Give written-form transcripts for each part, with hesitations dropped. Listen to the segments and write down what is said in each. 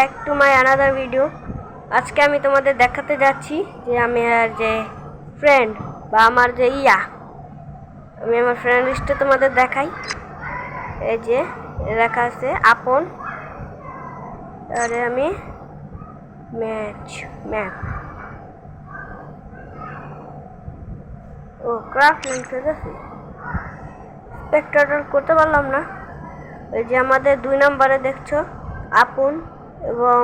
Back to my another video. আজকে আমি তোমাদের দেখাতে যাচ্ছি যে আমি আর যে ফ্রেন্ড বা আমার যে আমি আমার ফ্রেন্ড লিস্টে তোমাদের দেখাই। এই যে লেখা আছে আপন, আরে আমি ম্যাপ ও ক্রাফটল্যান্ড খেলেছি, স্পেক্টাটর করতে পারলাম না। এই যে আমাদের 2 নম্বরে দেখছো আপন এবং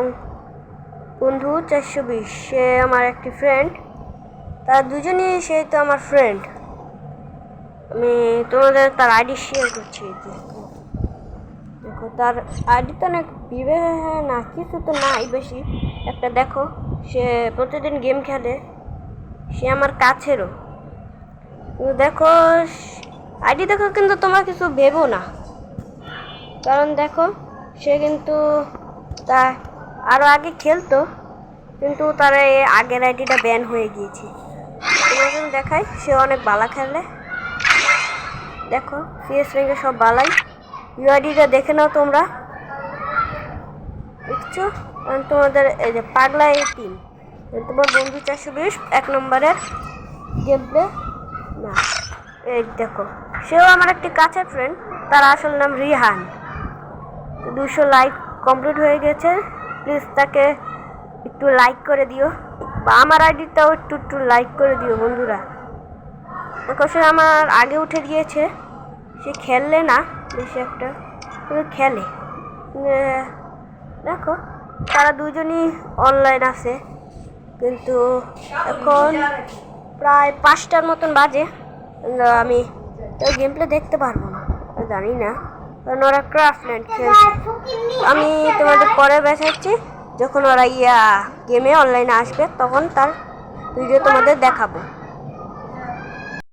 বন্ধু 420, সে আমার একটি ফ্রেন্ড, তারা দুজনেই সেই তো আমার ফ্রেন্ড। আমি তোমাদের তার আইডি শেয়ার করছি। দেখো তার আইডি তো অনেক না, কিছু তো নাই বেশি একটা। দেখো সে প্রতিদিন গেম খেলে, সে আমার কাছেরও। দেখো আইডি দেখো, কিন্তু তোমার কিছু ভেবো না, কারণ দেখো সে কিন্তু তা আরও আগে খেলতো, কিন্তু তার আগের আইডিটা ব্যান হয়ে গিয়েছে। তোমাদের দেখাই, সে অনেক বালা খেলে। দেখো সিএস র্যাঙ্কে সব বালাই। ইউআইডিটা দেখে নাও তোমরা, দেখছো? তোমাদের এই যে পাগলা 18, তোমার বন্ধু 420 1 নম্বরের গেম প্লে না। এই দেখো সেও আমার একটি কাছের ফ্রেন্ড, তার আসল নাম রিহান। 200 লাইক কমপ্লিট হয়ে গেছে, প্লিজ তাকে একটু লাইক করে দিও, বা আমার আইডিটাও একটু লাইক করে দিও বন্ধুরা। দেখো সে আমার আগে উঠে গিয়েছে, সে খেললে না বেশি একটা, কিন্তু খেলে। দেখো তারা দুজনই অনলাইন আছে, কিন্তু এখন প্রায় 5টার মতন বাজে। আমি গেম প্লে দেখতে পারবো না, জানি না, কারণ ওরা ক্রাফটল্যান্ড খেলছে। আমি তোমাদের পরে দেখাচ্ছি, যখন ওরা গেমে অনলাইনে আসবে তখন তার ভিডিও তোমাদের দেখাবো।